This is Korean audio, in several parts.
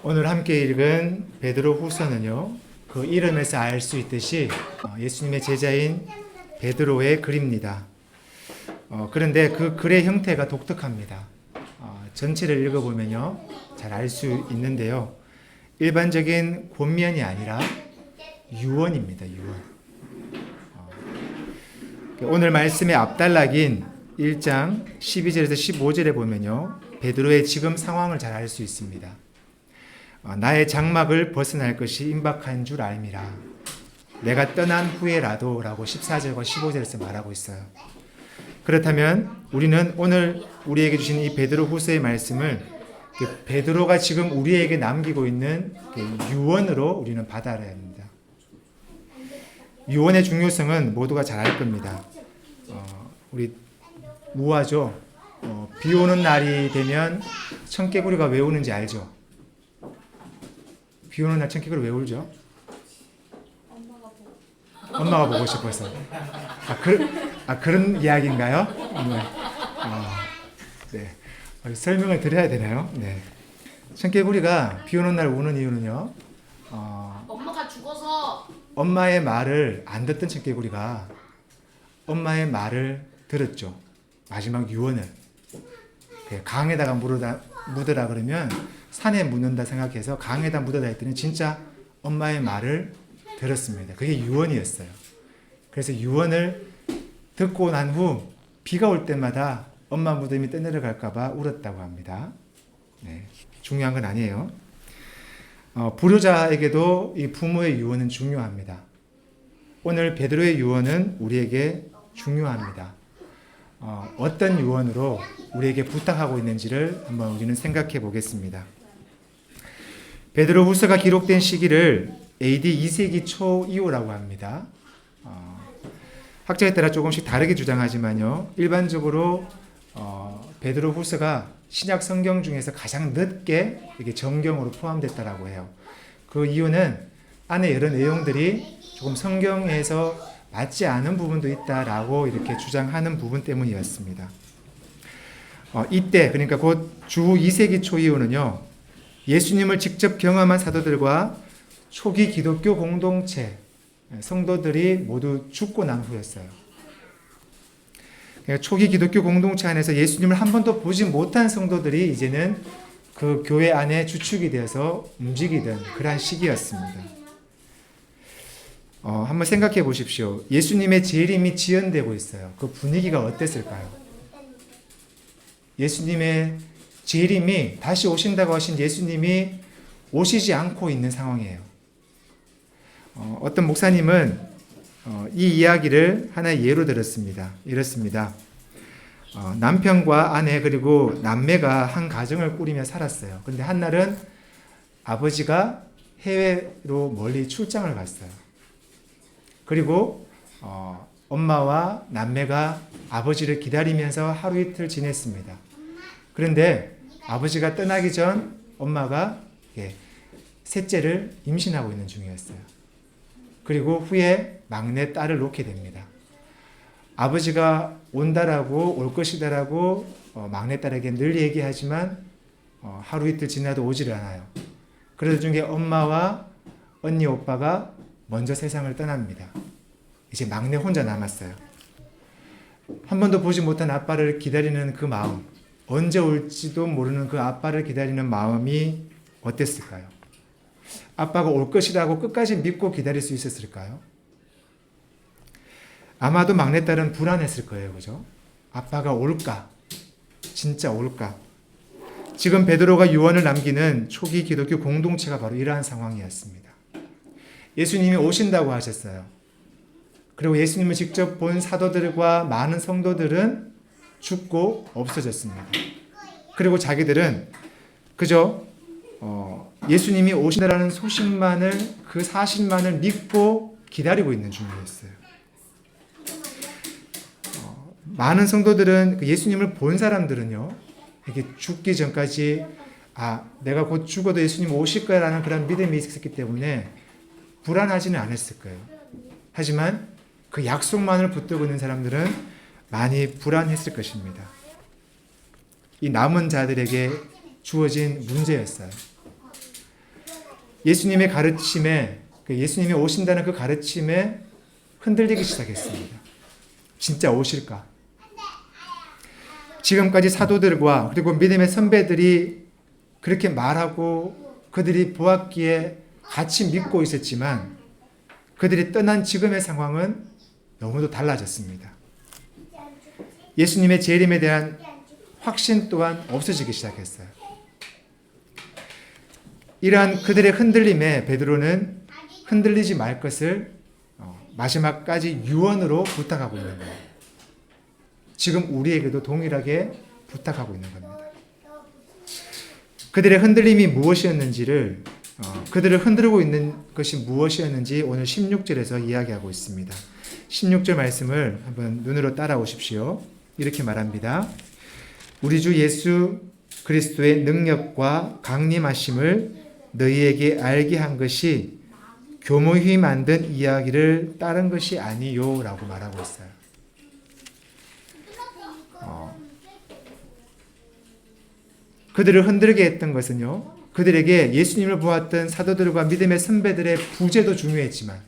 오늘 함께 읽은 베드로 후서는요, 그 이름에서 알 수 있듯이 예수님의 제자인 베드로의 글입니다. 그런데 그 글의 형태가 독특합니다. 전체를 읽어보면요, 잘 알 수 있는데요. 일반적인 권면이 아니라 유언입니다. 유언. 오늘 말씀의 앞단락인 1장 12절에서 15절에 보면요, 베드로의 지금 상황을 잘 알 수 있습니다. 나의 장막을 벗어날 것이 임박한 줄 알미라. 내가 떠난 후에라도 라고 14절과 15절에서 말하고 있어요. 그렇다면 우리는 오늘 우리에게 주신 이 베드로 후서의 말씀을 베드로가 지금 우리에게 남기고 있는 유언으로 우리는 받아들여야 합니다. 유언의 중요성은 모두가 잘 알 겁니다. 우리 무화죠. 비 오는 날이 되면 청개구리가 왜 우는지 알죠? 비 오는 날 청개구리 왜 울죠? 엄마가 보고 싶어서. 그런 이야기인가요? 네. 설명을 드려야 되나요? 네. 청개구리가 비 오는 날 우는 이유는요. 엄마가 죽어서. 엄마의 말을 안 듣던 청개구리가 엄마의 말을 들었죠. 마지막 유언을. 강에다가 묻으라 그러면 산에 묻는다 생각해서 강에다 묻어다 했더니 진짜 엄마의 말을 들었습니다. 그게 유언이었어요. 그래서 유언을 듣고 난 후 비가 올 때마다 엄마 무덤이 떠내려갈까 봐 울었다고 합니다. 네, 중요한 건 아니에요. 불효자에게도 이 부모의 유언은 중요합니다. 오늘 베드로의 유언은 우리에게 중요합니다. 어떤 유언으로 우리에게 부탁하고 있는지를 한번 우리는 생각해 보겠습니다. 베드로 후서가 기록된 시기를 AD 2세기 초 이후라고 합니다. 학자에 따라 조금씩 다르게 주장하지만요, 일반적으로 베드로 후서가 신약 성경 중에서 가장 늦게 이게 정경으로 포함됐다라고 해요. 그 이유는 안에 여러 내용들이 조금 성경에서 맞지 않은 부분도 있다라고 이렇게 주장하는 부분 때문이었습니다. 이때 그러니까 곧 주 2세기 초 이후는요, 예수님을 직접 경험한 사도들과 초기 기독교 공동체 성도들이 모두 죽고 난 후였어요. 그러니까 초기 기독교 공동체 안에서 예수님을 한 번도 보지 못한 성도들이 이제는 그 교회 안에 주축이 되어서 움직이던 그러한 시기였습니다. 한번 생각해 보십시오. 예수님의 재림이 지연되고 있어요. 그 분위기가 어땠을까요? 예수님의 재림이 다시 오신다고 하신 예수님이 오시지 않고 있는 상황이에요. 어떤 목사님은 이 이야기를 하나의 예로 들었습니다. 이렇습니다. 남편과 아내 그리고 남매가 한 가정을 꾸리며 살았어요. 그런데 한날은 아버지가 해외로 멀리 출장을 갔어요. 그리고 엄마와 남매가 아버지를 기다리면서 하루 이틀 지냈습니다. 그런데 아버지가 떠나기 전 엄마가 셋째를 임신하고 있는 중이었어요. 그리고 후에 막내 딸을 놓게 됩니다. 아버지가 온다라고 올 것이다라고 막내딸에게 늘 얘기하지만 하루 이틀 지나도 오지를 않아요. 그러던 중에 엄마와 언니 오빠가 먼저 세상을 떠납니다. 이제 막내 혼자 남았어요. 한 번도 보지 못한 아빠를 기다리는 그 마음, 언제 올지도 모르는 그 아빠를 기다리는 마음이 어땠을까요? 아빠가 올 것이라고 끝까지 믿고 기다릴 수 있었을까요? 아마도 막내딸은 불안했을 거예요. 그죠? 아빠가 올까? 진짜 올까? 지금 베드로가 유언을 남기는 초기 기독교 공동체가 바로 이러한 상황이었습니다. 예수님이 오신다고 하셨어요. 그리고 예수님을 직접 본 사도들과 많은 성도들은 죽고 없어졌습니다. 그리고 자기들은 그저 예수님이 오신다라는 소식만을, 그 사실만을 믿고 기다리고 있는 중이었어요. 많은 성도들은 예수님을 본 사람들은요, 이게 죽기 전까지 내가 곧 죽어도 예수님 오실 거라는 그런 믿음이 있었기 때문에 불안하지는 않았을 거예요. 하지만 그 약속만을 붙들고 있는 사람들은 많이 불안했을 것입니다. 이 남은 자들에게 주어진 문제였어요. 예수님의 가르침에, 예수님이 오신다는 그 가르침에 흔들리기 시작했습니다. 진짜 오실까? 지금까지 사도들과 그리고 믿음의 선배들이 그렇게 말하고 그들이 보았기에 같이 믿고 있었지만 그들이 떠난 지금의 상황은 너무도 달라졌습니다. 예수님의 재림에 대한 확신 또한 없어지기 시작했어요. 이러한 그들의 흔들림에 베드로는 흔들리지 말 것을 마지막까지 유언으로 부탁하고 있는 거예요. 지금 우리에게도 동일하게 부탁하고 있는 겁니다. 그들의 흔들림이 무엇이었는지를 그들을 흔들고 있는 것이 무엇이었는지 오늘 16절에서 이야기하고 있습니다. 16절 말씀을 한번 눈으로 따라오십시오. 이렇게 말합니다. 우리 주 예수 그리스도의 능력과 강림하심을 너희에게 알게 한 것이 교모히 만든 이야기를 따른 것이 아니요 라고 말하고 있어요. 그들을 흔들게 했던 것은요, 그들에게 예수님을 보았던 사도들과 믿음의 선배들의 부재도 중요했지만,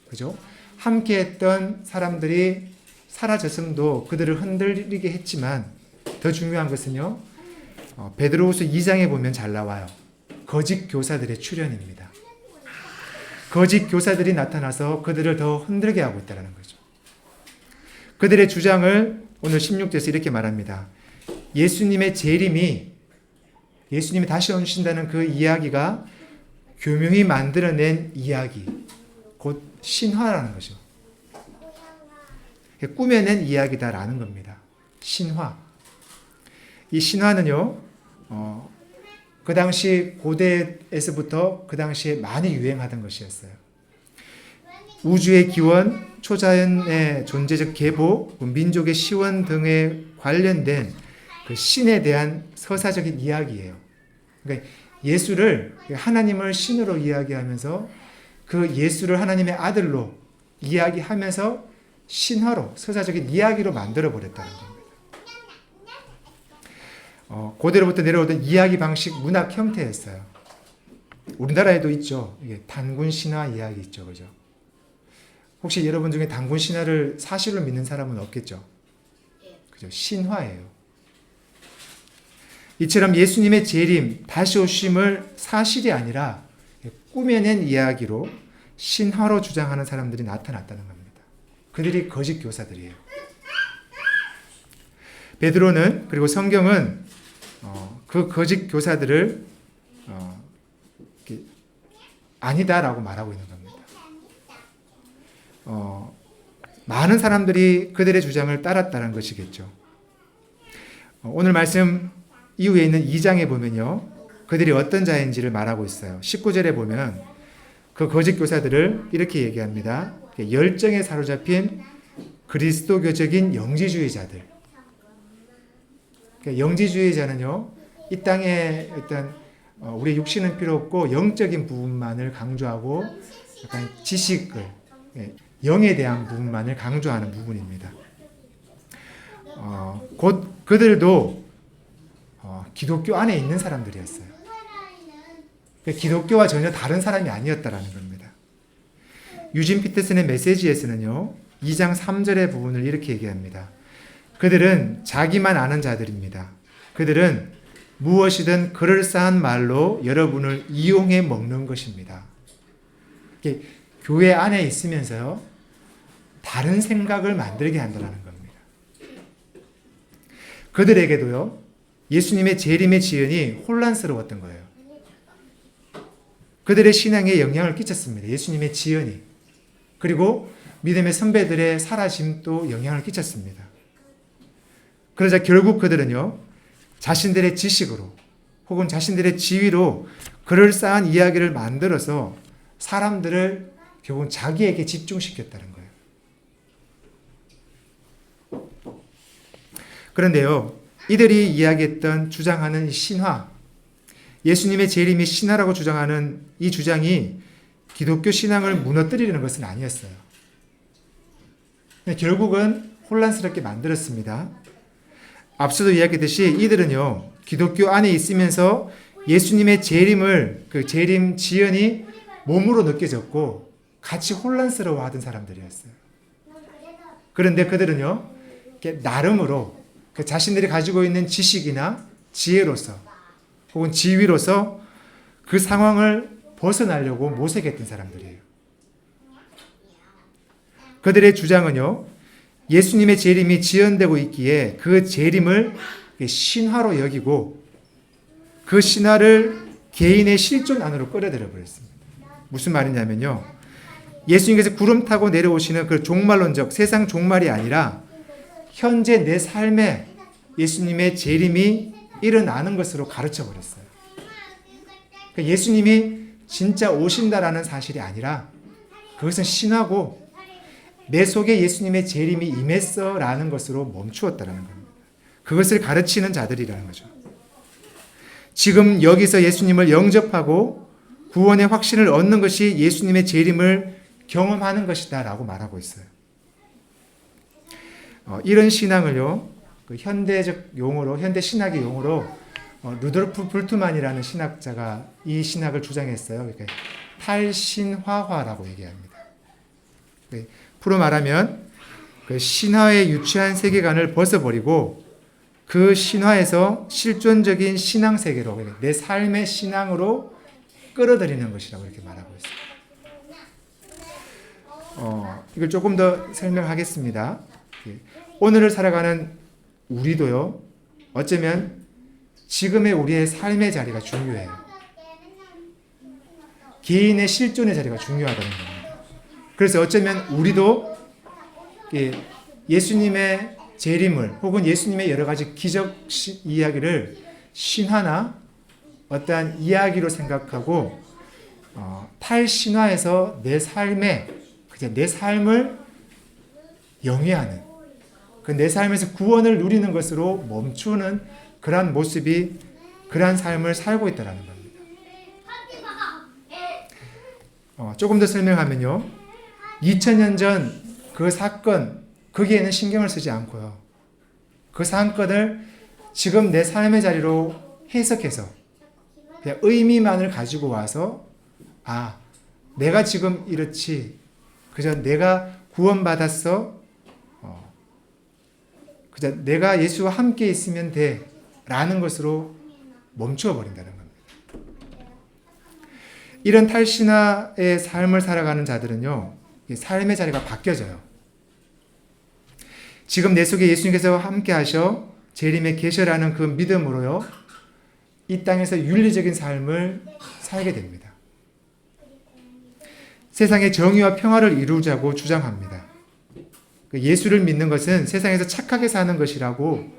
그죠? 함께 했던 사람들이 사라졌음도 그들을 흔들리게 했지만, 더 중요한 것은요, 베드로후서 2장에 보면 잘 나와요. 거짓 교사들의 출현입니다. 거짓 교사들이 나타나서 그들을 더 흔들게 하고 있다는 거죠. 그들의 주장을 오늘 16절에서 이렇게 말합니다. 예수님의 재림이, 예수님이 다시 오신다는 그 이야기가 교묘히 만들어낸 이야기, 곧 신화라는 거죠. 꾸며낸 이야기다라는 겁니다. 신화. 이 신화는요, 그 당시 고대에서부터 그 당시에 많이 유행하던 것이었어요. 우주의 기원, 초자연의 존재적 계보, 민족의 시원 등에 관련된 그 신에 대한 서사적인 이야기예요. 그러니까 예수를, 하나님을 신으로 이야기하면서 그 예수를 하나님의 아들로 이야기하면서 신화로, 서사적인 이야기로 만들어버렸다는 겁니다. 고대로부터 내려오던 이야기 방식, 문학 형태였어요. 우리나라에도 있죠. 이게 단군 신화 이야기 있죠. 그죠? 혹시 여러분 중에 단군 신화를 사실로 믿는 사람은 없겠죠? 그죠? 신화예요. 이처럼 예수님의 재림, 다시 오심을 사실이 아니라 꾸며낸 이야기로 신화로 주장하는 사람들이 나타났다는 겁니다. 그들이 거짓 교사들이에요. 베드로는, 그리고 성경은 그 거짓 교사들을 아니다라고 말하고 있는 겁니다. 많은 사람들이 그들의 주장을 따랐다는 것이겠죠. 오늘 말씀 이후에 있는 2장에 보면요, 그들이 어떤 자인지를 말하고 있어요. 19절에 보면 그 거짓 교사들을 이렇게 얘기합니다. 열정에 사로잡힌 그리스도교적인 영지주의자들. 영지주의자는요, 이 땅에 어떤 우리의 육신은 필요 없고 영적인 부분만을 강조하고 약간 지식을, 영에 대한 부분만을 강조하는 부분입니다. 곧 그들도 기독교 안에 있는 사람들이었어요. 기독교와 전혀 다른 사람이 아니었다라는 겁니다. 유진 피터슨의 메시지에서는요, 2장 3절의 부분을 이렇게 얘기합니다. 그들은 자기만 아는 자들입니다. 그들은 무엇이든 그럴싸한 말로 여러분을 이용해 먹는 것입니다. 교회 안에 있으면서요, 다른 생각을 만들게 한다는 겁니다. 그들에게도요, 예수님의 재림의 지연이 혼란스러웠던 거예요. 그들의 신앙에 영향을 끼쳤습니다. 예수님의 지연이. 그리고 믿음의 선배들의 사라짐도 영향을 끼쳤습니다. 그러자 결국 그들은요, 자신들의 지식으로 혹은 자신들의 지위로 그럴싸한 이야기를 만들어서 사람들을 결국 자기에게 집중시켰다는 거예요. 그런데요, 이들이 이야기했던, 주장하는 신화, 예수님의 재림이 신화라고 주장하는 이 주장이 기독교 신앙을 무너뜨리려는 것은 아니었어요. 결국은 혼란스럽게 만들었습니다. 앞서도 이야기했듯이 이들은요, 기독교 안에 있으면서 예수님의 재림을 그 재림 지연이 몸으로 느껴졌고 같이 혼란스러워하던 사람들이었어요. 그런데 그들은요, 이렇게 나름으로 그 자신들이 가지고 있는 지식이나 지혜로서 혹은 지위로서 그 상황을 벗어나려고 모색했던 사람들이에요. 그들의 주장은요, 예수님의 재림이 지연되고 있기에 그 재림을 신화로 여기고 그 신화를 개인의 실존 안으로 끌어들여 버렸습니다. 무슨 말이냐면요, 예수님께서 구름 타고 내려오시는 그 종말론적 세상 종말이 아니라 현재 내 삶에 예수님의 재림이 일어나는 것으로 가르쳐 버렸어요. 그러니까 예수님이 진짜 오신다라는 사실이 아니라 그것은 신화고 내 속에 예수님의 재림이 임했어라는 것으로 멈추었다라는 겁니다. 그것을 가르치는 자들이라는 거죠. 지금 여기서 예수님을 영접하고 구원의 확신을 얻는 것이 예수님의 재림을 경험하는 것이다 라고 말하고 있어요. 이런 신앙을요, 그 현대적 용어로, 현대 신학의 용어로 루돌프 불트만이라는 신학자가 이 신학을 주장했어요. 그러니까 탈신화화라고 얘기합니다. 풀어 말하면 그 신화에 유치한 세계관을 벗어버리고 그 신화에서 실존적인 신앙 세계로, 내 삶의 신앙으로 끌어들이는 것이라고 이렇게 말하고 있습니다. 이걸 조금 더 설명하겠습니다. 오늘을 살아가는 우리도요, 어쩌면 지금의 우리의 삶의 자리가 중요해요. 개인의 실존의 자리가 중요하다는 겁니다. 그래서 어쩌면 우리도 예수님의 재림을 혹은 예수님의 여러 가지 기적 이야기를 신화나 어떠한 이야기로 생각하고 탈신화에서 내 삶을 영위하는, 그 내 삶에서 구원을 누리는 것으로 멈추는 그러한 모습이, 그러한 삶을 살고 있다는 겁니다. 조금 더 설명하면요, 2000년 전 그 사건, 거기에는 신경을 쓰지 않고요, 그 사건을 지금 내 삶의 자리로 해석해서 그냥 의미만을 가지고 와서, 내가 지금 이렇지, 그저 내가 구원받았어, 그저 내가 예수와 함께 있으면 돼 라는 것으로 멈추어 버린다는 겁니다. 이런 탈신화의 삶을 살아가는 자들은요, 삶의 자리가 바뀌어져요. 지금 내 속에 예수님께서 함께 하셔 재림에 계셔라는 그 믿음으로요, 이 땅에서 윤리적인 삶을 살게 됩니다. 세상의 정의와 평화를 이루자고 주장합니다. 예수를 믿는 것은 세상에서 착하게 사는 것이라고,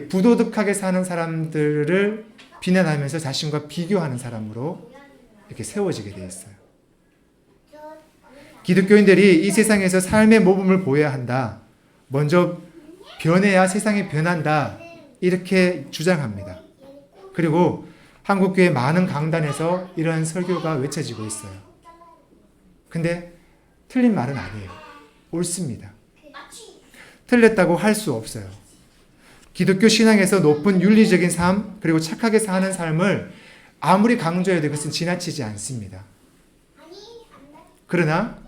부도덕하게 사는 사람들을 비난하면서 자신과 비교하는 사람으로 이렇게 세워지게 되어 있어요. 기독교인들이 이 세상에서 삶의 모범을 보여야 한다, 먼저 변해야 세상이 변한다, 이렇게 주장합니다. 그리고 한국교회 많은 강단에서 이런 설교가 외쳐지고 있어요. 근데 틀린 말은 아니에요. 옳습니다. 틀렸다고 할 수 없어요. 기독교 신앙에서 높은 윤리적인 삶, 그리고 착하게 사는 삶을 아무리 강조해도 그것은 지나치지 않습니다. 그러나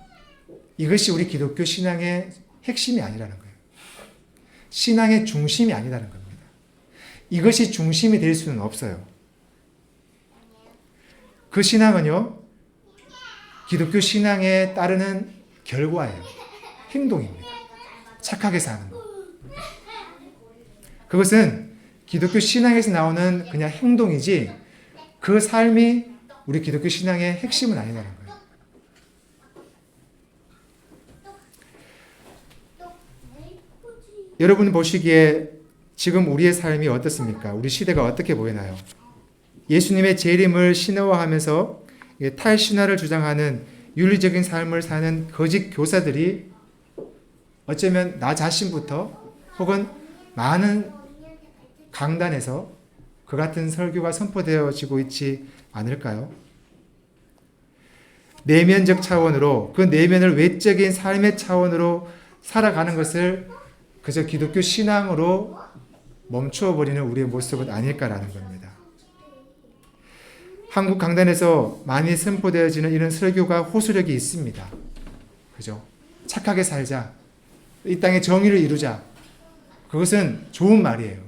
이것이 우리 기독교 신앙의 핵심이 아니라는 거예요. 신앙의 중심이 아니라는 겁니다. 이것이 중심이 될 수는 없어요. 그 신앙은요, 기독교 신앙에 따르는 결과예요. 행동입니다. 착하게 사는 것. 그것은 기독교 신앙에서 나오는 그냥 행동이지, 그 삶이 우리 기독교 신앙의 핵심은 아니라는 거예요. 여러분 보시기에 지금 우리의 삶이 어떻습니까? 우리 시대가 어떻게 보이나요? 예수님의 재림을 신화화하면서 탈신화를 주장하는 윤리적인 삶을 사는 거짓 교사들이 어쩌면 나 자신부터 혹은 많은 강단에서 그 같은 설교가 선포되어지고 있지 않을까요? 내면적 차원으로, 그 내면을 외적인 삶의 차원으로 살아가는 것을 그저 기독교 신앙으로 멈추어버리는 우리의 모습은 아닐까라는 겁니다. 한국 강단에서 많이 선포되어지는 이런 설교가 호소력이 있습니다. 그죠? 착하게 살자. 이 땅에 정의를 이루자. 그것은 좋은 말이에요.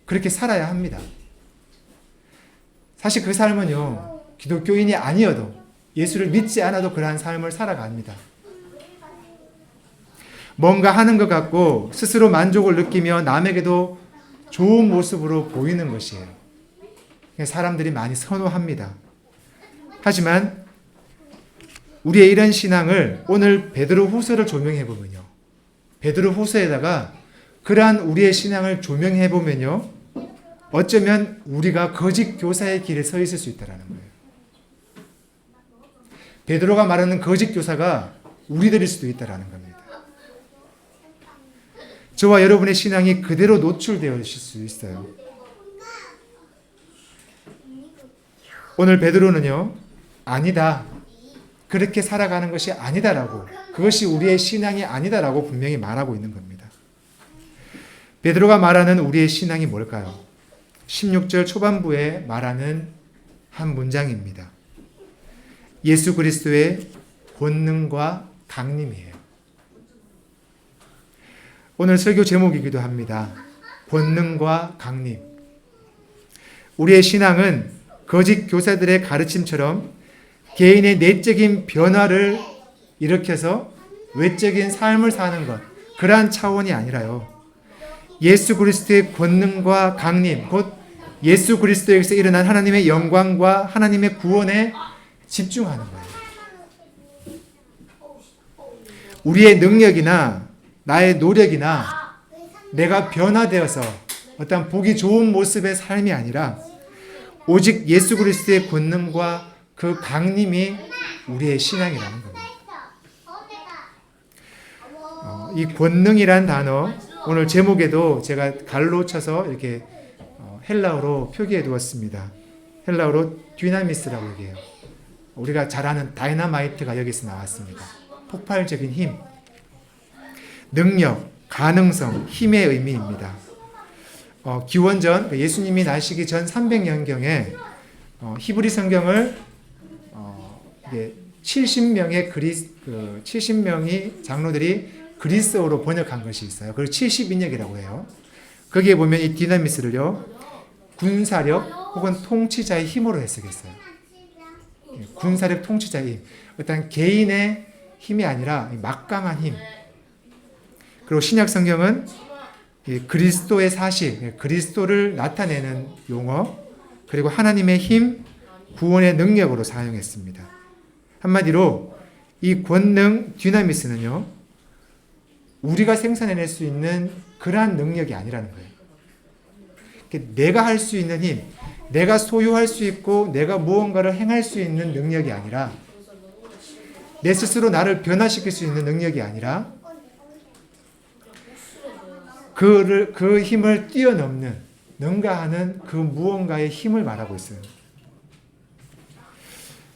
그렇게 살아야 합니다. 사실 그 삶은요, 기독교인이 아니어도, 예수를 믿지 않아도 그러한 삶을 살아갑니다. 뭔가 하는 것 같고 스스로 만족을 느끼며 남에게도 좋은 모습으로 보이는 것이에요. 사람들이 많이 선호합니다. 하지만 우리의 이런 신앙을 오늘 베드로 후서를 조명해 보면요, 베드로 후서에다가 그러한 우리의 신앙을 조명해 보면요, 어쩌면 우리가 거짓 교사의 길에 서 있을 수 있다는 거예요. 베드로가 말하는 거짓 교사가 우리들일 수도 있다는 겁니다. 저와 여러분의 신앙이 그대로 노출되어 있을 수 있어요. 오늘 베드로는요, 아니다, 그렇게 살아가는 것이 아니다라고, 그것이 우리의 신앙이 아니다라고 분명히 말하고 있는 겁니다. 베드로가 말하는 우리의 신앙이 뭘까요? 16절 초반부에 말하는 한 문장입니다. 예수 그리스도의 권능과 강림이에요. 오늘 설교 제목이기도 합니다. 권능과 강림. 우리의 신앙은 거짓 교사들의 가르침처럼 개인의 내적인 변화를 일으켜서 외적인 삶을 사는 것, 그러한 차원이 아니라요, 예수 그리스도의 권능과 강림, 곧 예수 그리스도에게서 일어난 하나님의 영광과 하나님의 구원에 집중하는 거예요. 우리의 능력이나 나의 노력이나 내가 변화되어서 어떤 보기 좋은 모습의 삶이 아니라 오직 예수 그리스도의 권능과 그 강림이 우리의 신앙이라는 겁니다. 이 권능이란 단어, 오늘 제목에도 제가 갈로 쳐서 이렇게 헬라어로 표기해 두었습니다. 헬라어로 듀나미스라고 얘기해요. 우리가 잘 아는 다이너마이트가 여기서 나왔습니다. 폭발적인 힘, 능력, 가능성, 힘의 의미입니다. 기원전, 예수님이 나시기 전 300년경에 히브리 성경을 70명의 70명의 장로들이 그리스어로 번역한 것이 있어요. 그걸 70인역이라고 해요. 거기에 보면 이 디나미스를요, 군사력 혹은 통치자의 힘으로 해석했어요. 군사력, 통치자의 힘. 어떤 개인의 힘이 아니라 막강한 힘. 그리고 신약 성경은 그리스도의 사실, 그리스도를 나타내는 용어, 그리고 하나님의 힘, 구원의 능력으로 사용했습니다. 한마디로 이 권능, 디나미스는요, 우리가 생산해낼 수 있는 그러한 능력이 아니라는 거예요. 내가 할 수 있는 힘, 내가 소유할 수 있고 내가 무언가를 행할 수 있는 능력이 아니라, 내 스스로 나를 변화시킬 수 있는 능력이 아니라 그 힘을 뛰어넘는, 능가하는 그 무언가의 힘을 말하고 있어요.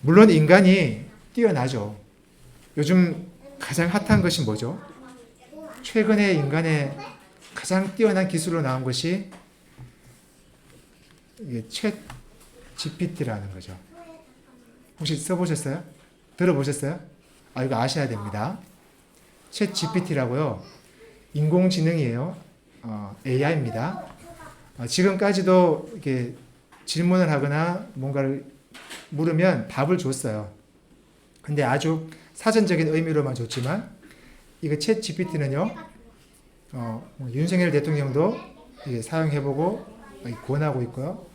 물론 인간이 뛰어나죠. 요즘 가장 핫한 것이 뭐죠? 최근에 인간의 가장 뛰어난 기술로 나온 것이 이게 챗 GPT라는 거죠. 혹시 써보셨어요? 들어보셨어요? 이거 아셔야 됩니다. 챗 GPT라고요. 인공지능이에요. AI입니다. 지금까지도 이렇게 질문을 하거나 뭔가를 물으면 답을 줬어요. 근데 아주 사전적인 의미로만 줬지만, 이거 챗 GPT는요, 윤석열 대통령도 사용해보고 권하고 있고요.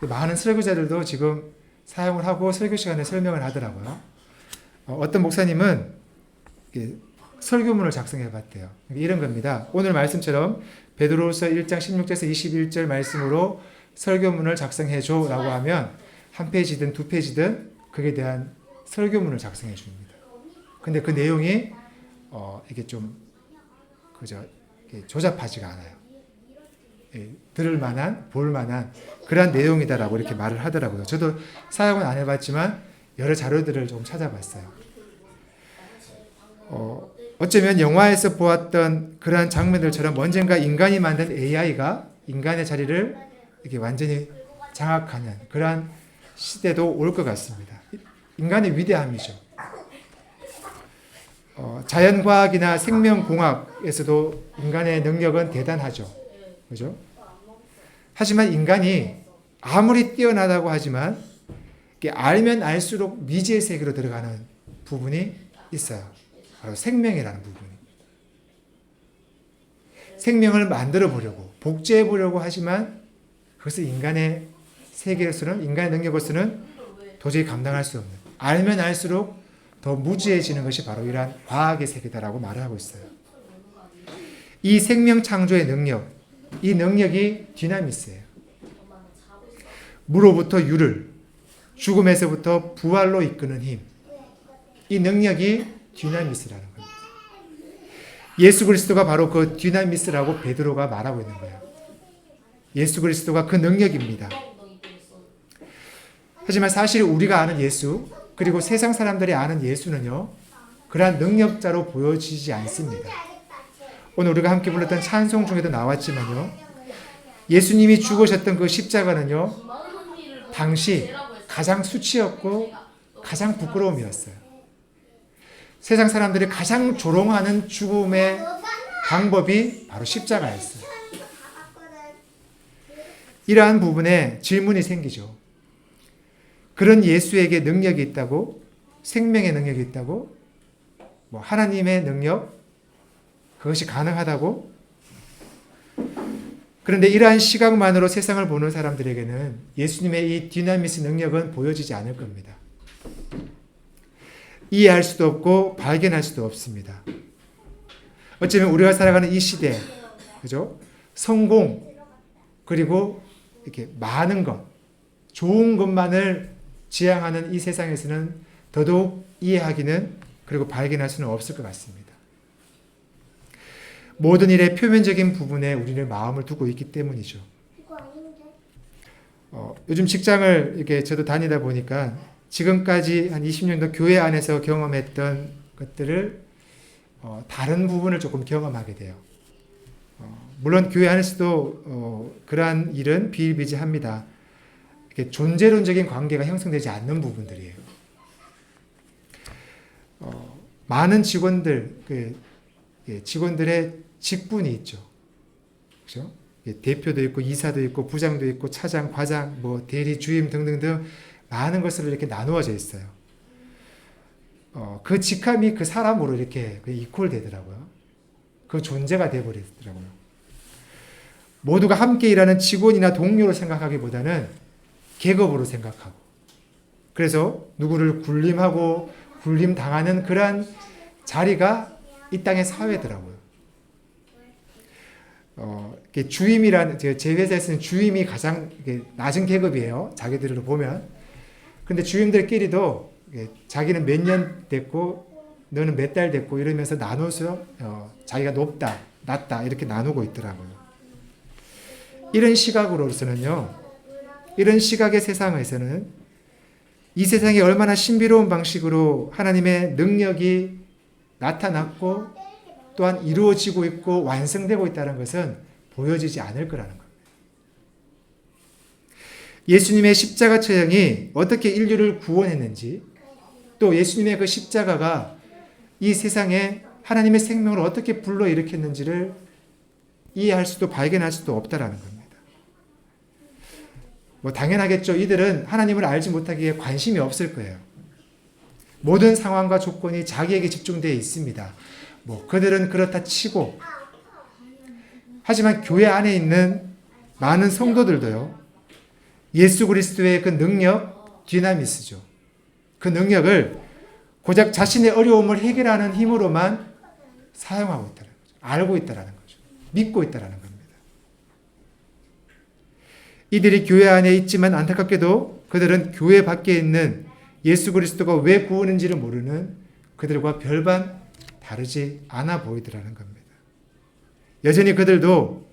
많은 설교자들도 지금 사용을 하고 설교 시간에 설명을 하더라고요. 어떤 목사님은 설교문을 작성해 봤대요. 이런 겁니다. 오늘 말씀처럼 베드로후서 1장 16절에서 21절 말씀으로 설교문을 작성해 줘라고 하면 한 페이지든 두 페이지든 거기에 대한 설교문을 작성해 줍니다. 근데 그 내용이 이게 좀 그저 조잡하지가 않아요. 들을 만한, 볼 만한 그런 내용이다라고 이렇게 말을 하더라고요. 저도 사용은 안 해봤지만 여러 자료들을 좀 찾아봤어요. 어쩌면 영화에서 보았던 그러한 장면들처럼 언젠가 인간이 만든 AI가 인간의 자리를 이렇게 완전히 장악하는 그러한 시대도 올 것 같습니다. 인간의 위대함이죠. 자연과학이나 생명공학에서도 인간의 능력은 대단하죠. 그죠? 하지만 인간이 아무리 뛰어나다고 하지만 알면 알수록 미지의 세계로 들어가는 부분이 있어요. 바로 생명이라는 부분이. 생명을 만들어 보려고, 복제해 보려고 하지만 그것을 인간의 세계로서는, 인간의 능력으로서는 도저히 감당할 수 없는, 알면 알수록 더 무지해지는 것이 바로 이러한 과학의 세계다라고 말을 하고 있어요. 이 생명 창조의 능력, 이 능력이 디나미스예요. 무로부터 유를, 죽음에서부터 부활로 이끄는 힘, 이 능력이 디나미스라는 겁니다. 예수 그리스도가 바로 그 디나미스라고 베드로가 말하고 있는 거예요. 예수 그리스도가 그 능력입니다. 하지만 사실 우리가 아는 예수, 그리고 세상 사람들이 아는 예수는요, 그러한 능력자로 보여지지 않습니다. 오늘 우리가 함께 불렀던 찬송 중에도 나왔지만요, 예수님이 죽으셨던 그 십자가는요, 당시 가장 수치였고 가장 부끄러움이었어요. 세상 사람들이 가장 조롱하는 죽음의 방법이 바로 십자가였어요. 이러한 부분에 질문이 생기죠. 그런 예수에게 능력이 있다고, 생명의 능력이 있다고, 하나님의 능력, 그것이 가능하다고? 그런데 이러한 시각만으로 세상을 보는 사람들에게는 예수님의 이 디나미스 능력은 보여지지 않을 겁니다. 이해할 수도 없고 발견할 수도 없습니다. 어쩌면 우리가 살아가는 이 시대, 그죠? 성공, 그리고 이렇게 많은 것, 좋은 것만을 지향하는 이 세상에서는 더더욱 이해하기는, 그리고 발견할 수는 없을 것 같습니다. 모든 일의 표면적인 부분에 우리는 마음을 두고 있기 때문이죠. 요즘 직장을 이렇게 저도 다니다 보니까 지금까지 한 20년도 교회 안에서 경험했던 것들을 다른 부분을 조금 경험하게 돼요. 물론 교회 안에서도 그러한 일은 비일비재합니다. 이렇게 존재론적인 관계가 형성되지 않는 부분들이에요. 많은 직원들, 직원들의 직분이 있죠. 그렇죠? 대표도 있고, 이사도 있고, 부장도 있고, 차장, 과장, 대리, 주임 등등등 많은 것으로 이렇게 나누어져 있어요. 그 직함이 그 사람으로 이렇게 이퀄되더라고요. 그 존재가 되어버리더라고요. 모두가 함께 일하는 직원이나 동료로 생각하기보다는 계급으로 생각하고, 그래서 누구를 군림하고 군림당하는 그러한 자리가 이 땅의 사회더라고요. 주임이라는, 제 회사에서는 주임이 가장 낮은 계급이에요. 자기들로 보면. 근데 주임들끼리도 자기는 몇 년 됐고 너는 몇 달 됐고 이러면서 나눠서 자기가 높다, 낮다 이렇게 나누고 있더라고요. 이런 시각으로서는요, 이런 시각의 세상에서는 이 세상이 얼마나 신비로운 방식으로 하나님의 능력이 나타났고 또한 이루어지고 있고 완성되고 있다는 것은 보여지지 않을 거라는 겁니다. 예수님의 십자가 처형이 어떻게 인류를 구원했는지, 또 예수님의 그 십자가가 이 세상에 하나님의 생명을 어떻게 불러일으켰는지를 이해할 수도 발견할 수도 없다라는 겁니다. 당연하겠죠. 이들은 하나님을 알지 못하기에 관심이 없을 거예요. 모든 상황과 조건이 자기에게 집중되어 있습니다. 그들은 그렇다 치고, 하지만 교회 안에 있는 많은 성도들도요, 예수 그리스도의 그 능력, 디나미스죠. 그 능력을 고작 자신의 어려움을 해결하는 힘으로만 사용하고 있다는 거죠. 알고 있다는 거죠. 믿고 있다는 겁니다. 이들이 교회 안에 있지만 안타깝게도 그들은 교회 밖에 있는 예수 그리스도가 왜 구원인지를 모르는 그들과 별반 다르지 않아 보이더라는 겁니다. 여전히 그들도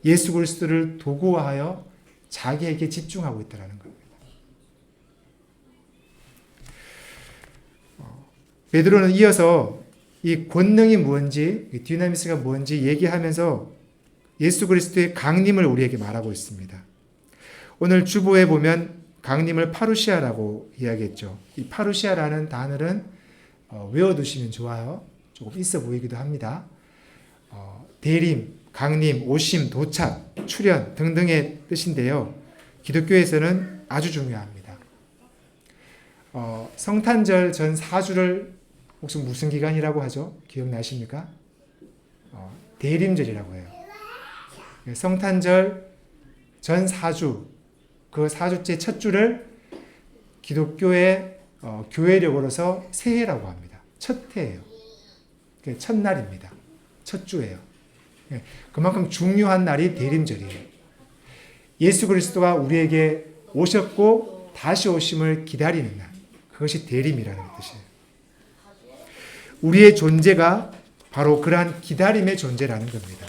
예수 그리스도를 도구화하여 자기에게 집중하고 있다는 겁니다. 베드로는 이어서 이 권능이 뭔지, 이 디나미스가 뭔지 얘기하면서 예수 그리스도의 강림을 우리에게 말하고 있습니다. 오늘 주보에 보면 강림을 파루시아라고 이야기했죠. 이 파루시아라는 단어는 외워두시면 좋아요. 조금 있어 보이기도 합니다. 대림, 강림, 오심, 도착, 출현 등등의 뜻인데요. 기독교에서는 아주 중요합니다. 성탄절 전 4주를 혹시 무슨 기간이라고 하죠? 기억나십니까? 대림절이라고 해요. 성탄절 전 4주, 그 4주째 첫 주를 기독교의 교회력으로서 새해라고 합니다. 첫 해예요. 첫날입니다. 첫 주예요. 그만큼 중요한 날이 대림절이에요. 예수 그리스도가 우리에게 오셨고 다시 오심을 기다리는 날. 그것이 대림이라는 뜻이에요. 우리의 존재가 바로 그러한 기다림의 존재라는 겁니다.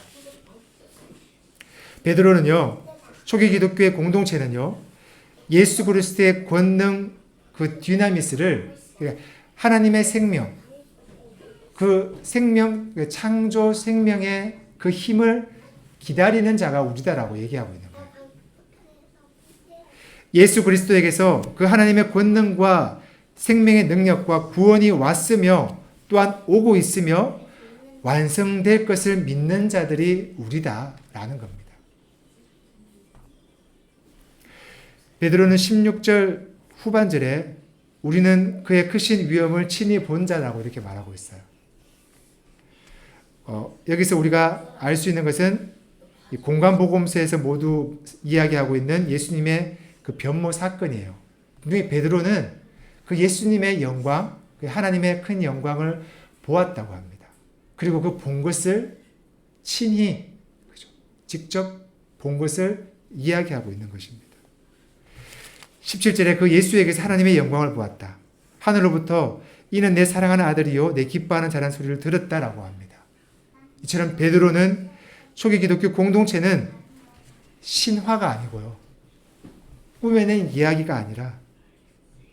베드로는요, 초기 기독교의 공동체는요, 예수 그리스도의 권능, 그 디나미스를, 하나님의 생명, 그 생명, 그 창조 생명의 그 힘을 기다리는 자가 우리다라고 얘기하고 있는 거예요. 예수 그리스도에게서 그 하나님의 권능과 생명의 능력과 구원이 왔으며 또한 오고 있으며 완성될 것을 믿는 자들이 우리다라는 겁니다. 베드로는 16절 후반절에 우리는 그의 크신 위엄을 친히 본 자라고 이렇게 말하고 있어요. 여기서 우리가 알 수 있는 것은 이 공관복음서에서 모두 이야기하고 있는 예수님의 그 변모 사건이에요. 분명히 베드로는 그 예수님의 영광, 그 하나님의 큰 영광을 보았다고 합니다. 그리고 그 본 것을 친히, 직접 본 것을 이야기하고 있는 것입니다. 17절에 그 예수에게서 하나님의 영광을 보았다. 하늘로부터 이는 내 사랑하는 아들이요 내 기뻐하는 자라는 소리를 들었다라고 합니다. 이처럼 베드로는 초기 기독교 공동체는 신화가 아니고요. 꾸며낸 이야기가 아니라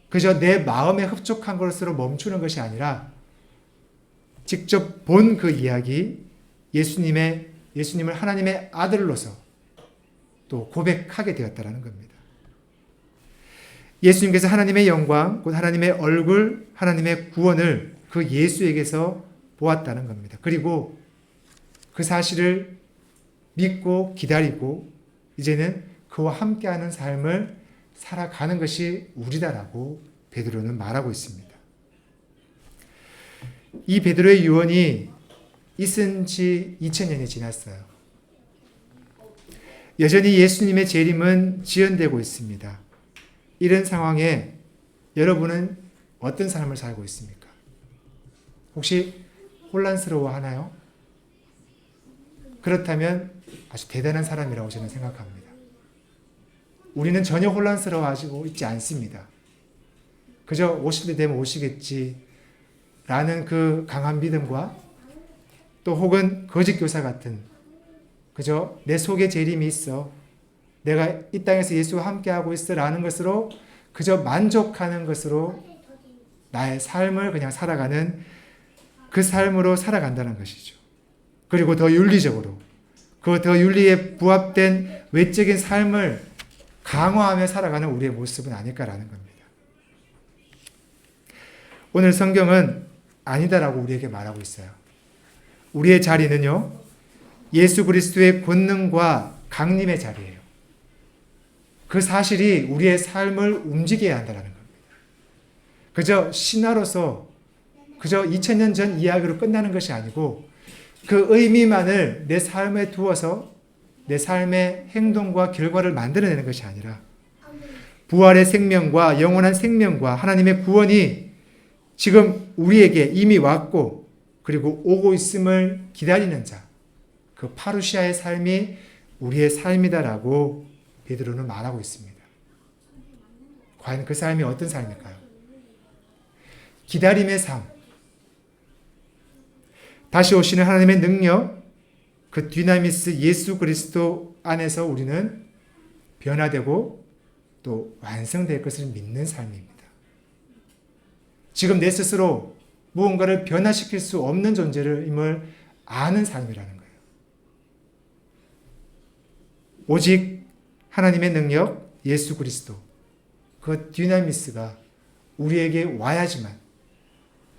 그저 내 마음에 흡족한 것으로 멈추는 것이 아니라 직접 본 그 이야기, 예수님을 하나님의 아들로서 또 고백하게 되었다라는 겁니다. 예수님께서 하나님의 영광, 곧 하나님의 얼굴, 하나님의 구원을 그 예수에게서 보았다는 겁니다. 그리고 그 사실을 믿고 기다리고 이제는 그와 함께하는 삶을 살아가는 것이 우리다라고 베드로는 말하고 있습니다. 이 베드로의 유언이 있은 지 2000년이 지났어요. 여전히 예수님의 재림은 지연되고 있습니다. 이런 상황에 여러분은 어떤 삶을 살고 있습니까? 혹시 혼란스러워하나요? 그렇다면 아주 대단한 사람이라고 저는 생각합니다. 우리는 전혀 혼란스러워하고 있지 않습니다. 그저 오실 때 되면 오시겠지 라는 그 강한 믿음과 또 혹은 거짓 교사 같은 그저 내 속에 재림이 있어 내가 이 땅에서 예수와 함께하고 있어 라는 것으로 그저 만족하는 것으로 나의 삶을 그냥 살아가는 그 삶으로 살아간다는 것이죠. 그리고 더 윤리적으로 그 더 윤리에 부합된 외적인 삶을 강화하며 살아가는 우리의 모습은 아닐까라는 겁니다. 오늘 성경은 아니다라고 우리에게 말하고 있어요. 우리의 자리는요, 예수 그리스도의 권능과 강림의 자리예요. 그 사실이 우리의 삶을 움직여야 한다는 겁니다. 그저 신화로서 그저 2000년 전 이야기로 끝나는 것이 아니고 그 의미만을 내 삶에 두어서 내 삶의 행동과 결과를 만들어내는 것이 아니라 부활의 생명과 영원한 생명과 하나님의 구원이 지금 우리에게 이미 왔고 그리고 오고 있음을 기다리는 자, 그 파루시아의 삶이 우리의 삶이다라고 베드로는 말하고 있습니다. 과연 그 삶이 어떤 삶일까요? 기다림의 삶, 다시 오시는 하나님의 능력, 그 디나미스 예수 그리스도 안에서 우리는 변화되고 또 완성될 것을 믿는 삶입니다. 지금 내 스스로 무언가를 변화시킬 수 없는 존재임을 아는 삶이라는 거예요. 오직 하나님의 능력, 예수 그리스도, 그 디나미스가 우리에게 와야지만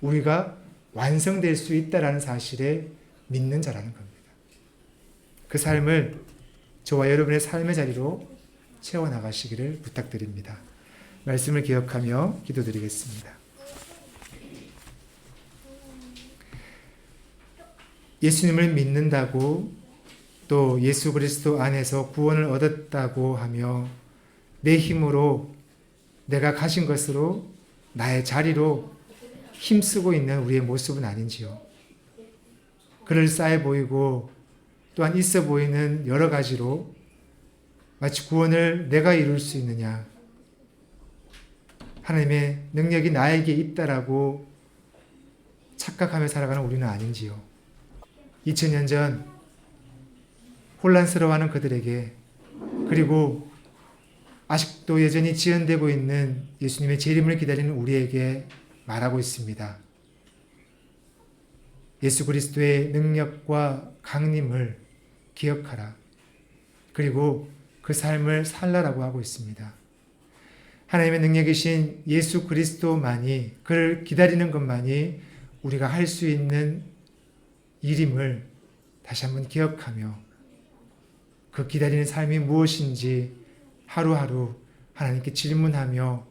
우리가 완성될 수 있다라는 사실에 믿는 자라는 겁니다. 그 삶을 저와 여러분의 삶의 자리로 채워나가시기를 부탁드립니다. 말씀을 기억하며 기도드리겠습니다. 예수님을 믿는다고 또 예수 그리스도 안에서 구원을 얻었다고 하며 내 힘으로 내가 가진 것으로 나의 자리로 힘쓰고 있는 우리의 모습은 아닌지요. 그럴싸해 보이고 또한 있어 보이는 여러 가지로 마치 구원을 내가 이룰 수 있느냐, 하나님의 능력이 나에게 있다라고 착각하며 살아가는 우리는 아닌지요. 2000년 전 혼란스러워하는 그들에게, 그리고 아직도 여전히 지연되고 있는 예수님의 재림을 기다리는 우리에게 말하고 있습니다. 예수 그리스도의 능력과 강림을 기억하라. 그리고 그 삶을 살라라고 하고 있습니다. 하나님의 능력이신 예수 그리스도만이, 그를 기다리는 것만이 우리가 할 수 있는 일임을 다시 한번 기억하며 그 기다리는 삶이 무엇인지 하루하루 하나님께 질문하며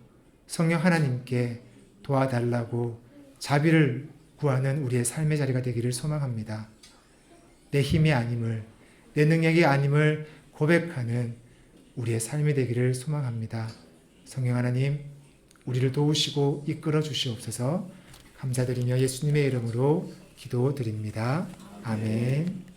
성령 하나님께 도와달라고 자비를 구하는 우리의 삶의 자리가 되기를 소망합니다. 내 힘이 아님을, 내 능력이 아님을 고백하는 우리의 삶이 되기를 소망합니다. 성령 하나님, 우리를 도우시고 이끌어 주시옵소서. 감사드리며 예수님의 이름으로 기도드립니다. 아멘.